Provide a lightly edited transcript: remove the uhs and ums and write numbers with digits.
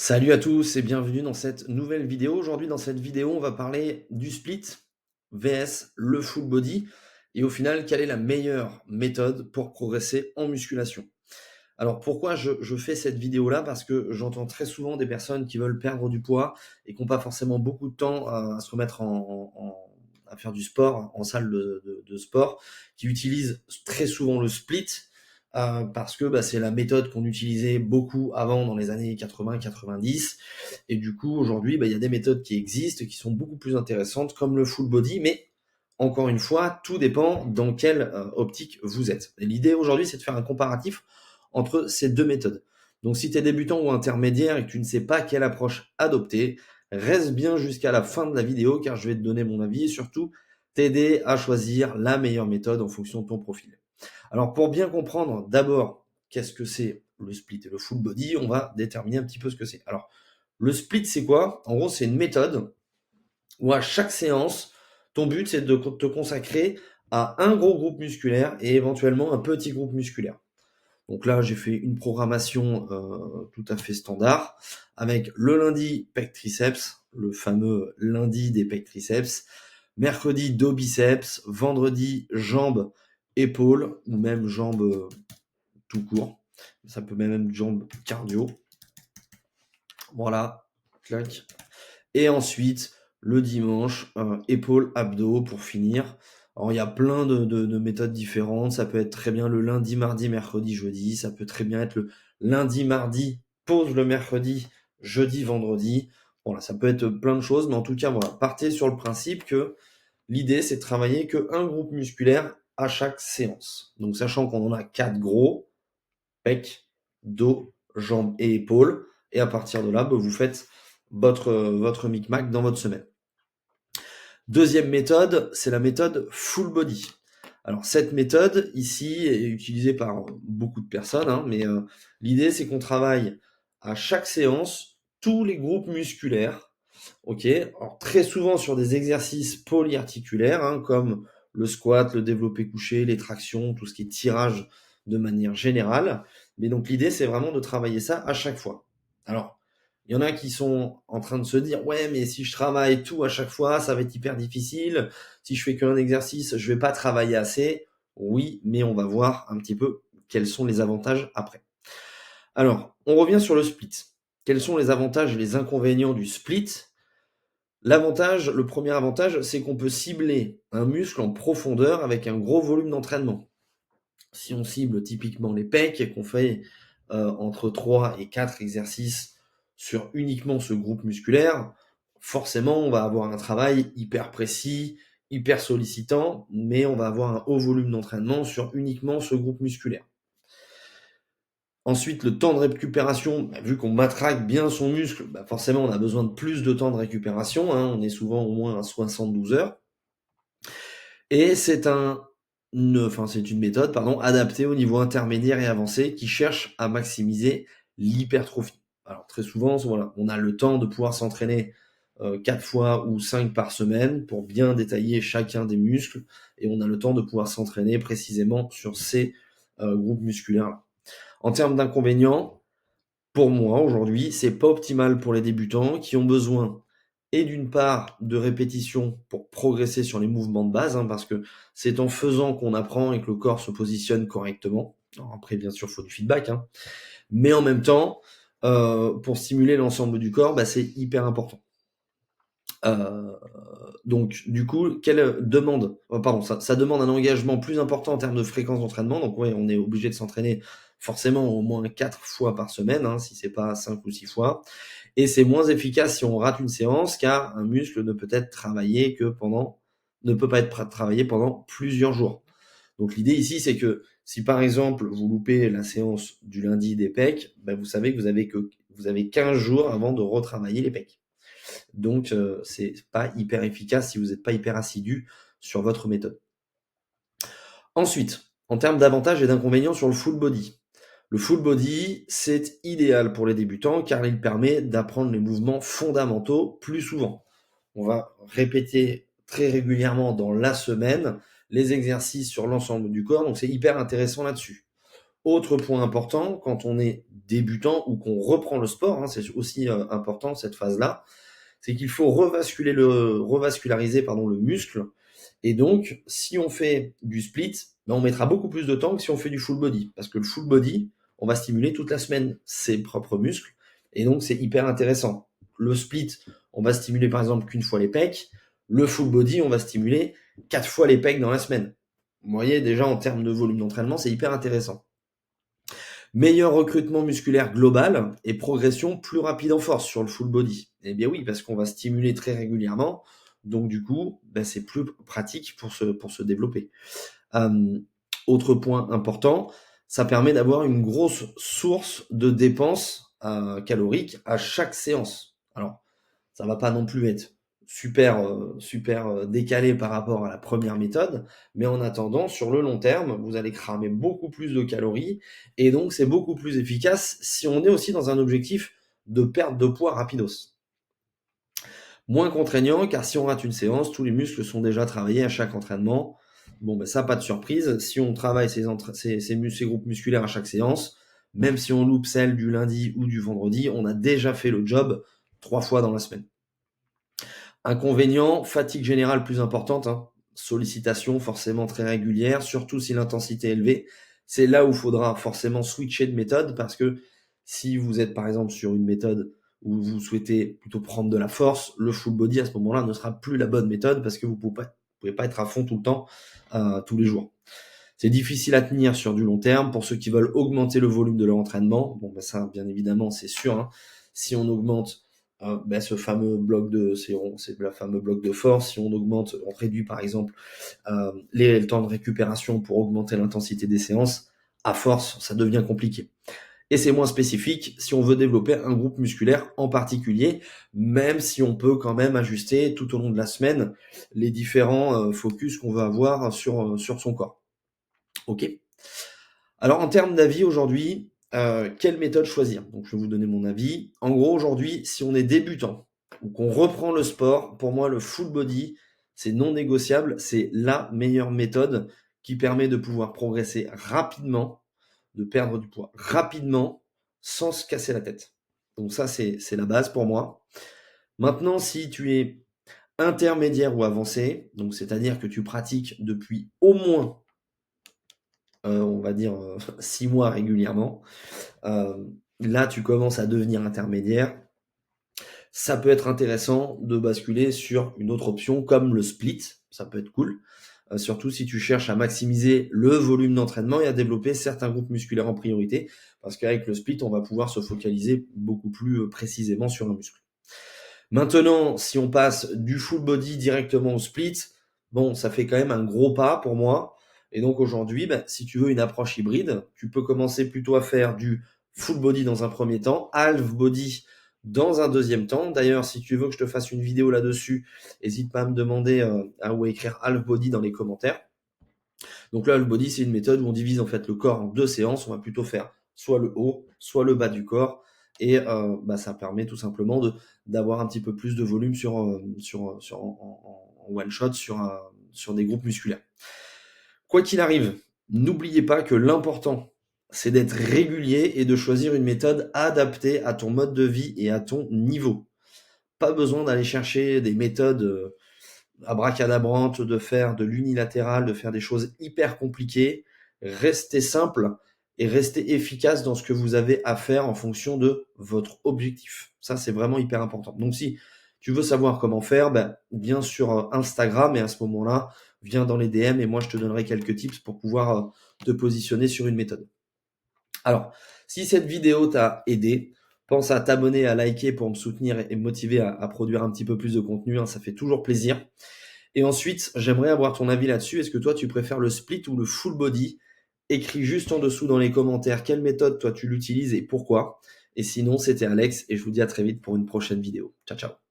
Salut à tous et bienvenue dans cette nouvelle vidéo. Aujourd'hui, dans cette vidéo, on va parler du split vs le full body et au final, quelle est la meilleure méthode pour progresser en musculation. Alors pourquoi je fais cette vidéo-là? Parce que j'entends très souvent des personnes qui veulent perdre du poids et qui n'ont pas forcément beaucoup de temps à se remettre à faire du sport en salle de sport, qui utilisent très souvent le split parce que c'est la méthode qu'on utilisait beaucoup avant dans les années 80-90. Et du coup, aujourd'hui, il y a des méthodes qui existent, qui sont beaucoup plus intéressantes, comme le full body, mais encore une fois, tout dépend dans quelle optique vous êtes. Et l'idée aujourd'hui, c'est de faire un comparatif entre ces deux méthodes. Donc si tu es débutant ou intermédiaire et que tu ne sais pas quelle approche adopter, reste bien jusqu'à la fin de la vidéo car je vais te donner mon avis et surtout t'aider à choisir la meilleure méthode en fonction de ton profil. Alors pour bien comprendre d'abord qu'est-ce que c'est le split et le full body, on va déterminer un petit peu ce que c'est. Alors le split c'est quoi? En gros c'est une méthode où à chaque séance, ton but c'est de te consacrer à un gros groupe musculaire et éventuellement un petit groupe musculaire. Donc là, j'ai fait une programmation tout à fait standard avec le lundi pec triceps, le fameux lundi des pecs triceps, mercredi dos biceps, vendredi jambes épaules ou même jambes tout court. Ça peut même être jambes cardio. Voilà, clac. Et ensuite, le dimanche, épaules, abdos pour finir. Alors, il y a plein de méthodes différentes. Ça peut être très bien le lundi, mardi, mercredi, jeudi. Ça peut très bien être le lundi, mardi, pause le mercredi, jeudi, vendredi. Voilà, ça peut être plein de choses. Mais en tout cas, voilà, partez sur le principe que l'idée, c'est de travailler qu'un groupe musculaire à chaque séance. Donc, sachant qu'on en a 4 gros, pec, dos, jambes et épaules. Et à partir de là, vous faites votre micmac dans votre semaine. Deuxième méthode, c'est la méthode full body. Alors cette méthode ici est utilisée par beaucoup de personnes, mais l'idée c'est qu'on travaille à chaque séance tous les groupes musculaires. Ok. Alors très souvent sur des exercices polyarticulaires, comme le squat, le développé couché, les tractions, tout ce qui est tirage de manière générale. Mais donc l'idée c'est vraiment de travailler ça à chaque fois. Alors il y en a qui sont en train de se dire ouais mais si je travaille tout à chaque fois ça va être hyper difficile, si je fais qu'un exercice je vais pas travailler assez. Oui, mais on va voir un petit peu quels sont les avantages après. Alors on revient sur le split. Quels sont les avantages et les inconvénients du split? L'avantage, le premier avantage, c'est qu'on peut cibler un muscle en profondeur avec un gros volume d'entraînement. Si on cible typiquement les pecs et qu'on fait entre 3 et 4 exercices sur uniquement ce groupe musculaire, forcément on va avoir un travail hyper précis, hyper sollicitant, mais on va avoir un haut volume d'entraînement sur uniquement ce groupe musculaire. Ensuite, le temps de récupération, vu qu'on matraque bien son muscle, forcément on a besoin de plus de temps de récupération, on est souvent au moins à 72 heures. Et c'est une méthode adaptée au niveau intermédiaire et avancé qui cherche à maximiser l'hypertrophie. Alors très souvent, voilà, on a le temps de pouvoir s'entraîner 4 fois ou 5 par semaine pour bien détailler chacun des muscles et on a le temps de pouvoir s'entraîner précisément sur ces groupes musculaires-là. En termes d'inconvénients, pour moi aujourd'hui, c'est pas optimal pour les débutants qui ont besoin et d'une part de répétition pour progresser sur les mouvements de base, parce que c'est en faisant qu'on apprend et que le corps se positionne correctement. Alors après, bien sûr, il faut du feedback, mais en même temps, pour stimuler l'ensemble du corps, c'est hyper important. Donc du coup, quelle demande pardon, ça demande un engagement plus important en termes de fréquence d'entraînement. Donc ouais, on est obligé de s'entraîner forcément au moins 4 fois par semaine, si c'est pas 5 ou 6 fois. Et c'est moins efficace si on rate une séance, car un muscle ne peut être travaillé ne peut pas être travaillé pendant plusieurs jours. Donc l'idée ici, c'est que si par exemple vous loupez la séance du lundi des pecs, vous savez que vous avez 15 jours avant de retravailler les pecs. Donc c'est pas hyper efficace si vous n'êtes pas hyper assidu sur votre méthode. Ensuite, en termes d'avantages et d'inconvénients sur le full body. Le full body, c'est idéal pour les débutants car il permet d'apprendre les mouvements fondamentaux plus souvent. On va répéter très régulièrement dans la semaine les exercices sur l'ensemble du corps, donc c'est hyper intéressant là-dessus. Autre point important, quand on est débutant ou qu'on reprend le sport, c'est aussi important cette phase-là, c'est qu'il faut revasculariser le muscle. Et donc, si on fait du split, on mettra beaucoup plus de temps que si on fait du full body. Parce que le full body, on va stimuler toute la semaine ses propres muscles. Et donc, c'est hyper intéressant. Le split, on va stimuler par exemple qu'une fois les pecs. Le full body, on va stimuler 4 fois les pecs dans la semaine. Vous voyez, déjà en termes de volume d'entraînement, c'est hyper intéressant. Meilleur recrutement musculaire global et progression plus rapide en force sur le full body. Eh bien oui, parce qu'on va stimuler très régulièrement, donc du coup, c'est plus pratique pour se développer. Autre point important, ça permet d'avoir une grosse source de dépenses caloriques à chaque séance. Alors, ça va pas non plus être super décalé par rapport à la première méthode, mais en attendant, sur le long terme, vous allez cramer beaucoup plus de calories et donc c'est beaucoup plus efficace si on est aussi dans un objectif de perte de poids rapidos. Moins contraignant, car si on rate une séance, tous les muscles sont déjà travaillés à chaque entraînement. Bon, ça, pas de surprise. Si on travaille ces groupes musculaires à chaque séance, même si on loupe celle du lundi ou du vendredi, on a déjà fait le job 3 fois dans la semaine. Inconvénient, fatigue générale plus importante, sollicitation forcément très régulière, surtout si l'intensité est élevée. C'est là où il faudra forcément switcher de méthode, parce que si vous êtes par exemple sur une méthode où vous souhaitez plutôt prendre de la force, le full body à ce moment-là ne sera plus la bonne méthode, parce que vous ne pouvez pas être à fond tout le temps, tous les jours. C'est difficile à tenir sur du long terme pour ceux qui veulent augmenter le volume de leur entraînement. Bon, ça, bien évidemment, c'est sûr. Si on augmente ce fameux bloc c'est le fameux bloc de force, si on réduit par exemple le temps de récupération pour augmenter l'intensité des séances, à force, ça devient compliqué. Et c'est moins spécifique si on veut développer un groupe musculaire en particulier, même si on peut quand même ajuster tout au long de la semaine les différents focus qu'on veut avoir sur son corps. Ok. Alors en termes d'avis aujourd'hui, quelle méthode choisir? Donc je vais vous donner mon avis. En gros aujourd'hui, si on est débutant ou qu'on reprend le sport, pour moi le full body, c'est non négociable, c'est la meilleure méthode qui permet de pouvoir progresser rapidement, de perdre du poids rapidement, sans se casser la tête. Donc ça c'est la base pour moi. Maintenant, si tu es intermédiaire ou avancé, donc c'est-à-dire que tu pratiques depuis au moins on va dire 6 mois régulièrement. Là, tu commences à devenir intermédiaire. Ça peut être intéressant de basculer sur une autre option comme le split. Ça peut être cool. Surtout si tu cherches à maximiser le volume d'entraînement et à développer certains groupes musculaires en priorité. Parce qu'avec le split, on va pouvoir se focaliser beaucoup plus précisément sur un muscle. Maintenant, si on passe du full body directement au split, bon, ça fait quand même un gros pas pour moi. Et donc aujourd'hui, si tu veux une approche hybride, tu peux commencer plutôt à faire du full body dans un premier temps, half body dans un deuxième temps. D'ailleurs, si tu veux que je te fasse une vidéo là-dessus, n'hésite pas à me demander ou à écrire half body dans les commentaires. Donc là, le body, c'est une méthode où on divise en fait le corps en 2 séances. On va plutôt faire soit le haut, soit le bas du corps. Et ça permet tout simplement d'avoir un petit peu plus de volume en one shot sur des groupes musculaires. Quoi qu'il arrive, n'oubliez pas que l'important, c'est d'être régulier et de choisir une méthode adaptée à ton mode de vie et à ton niveau. Pas besoin d'aller chercher des méthodes abracadabrantes, de faire de l'unilatéral, de faire des choses hyper compliquées. Restez simple et restez efficace dans ce que vous avez à faire en fonction de votre objectif. Ça, c'est vraiment hyper important. Donc, si tu veux savoir comment faire, viens sur Instagram et à ce moment-là, viens dans les DM et moi, je te donnerai quelques tips pour pouvoir te positionner sur une méthode. Alors, si cette vidéo t'a aidé, pense à t'abonner, à liker pour me soutenir et me motiver à produire un petit peu plus de contenu. Ça fait toujours plaisir. Et ensuite, j'aimerais avoir ton avis là-dessus. Est-ce que toi, tu préfères le split ou le full body? Écris juste en dessous dans les commentaires quelle méthode toi tu l'utilises et pourquoi. Et sinon, c'était Alex et je vous dis à très vite pour une prochaine vidéo. Ciao, ciao.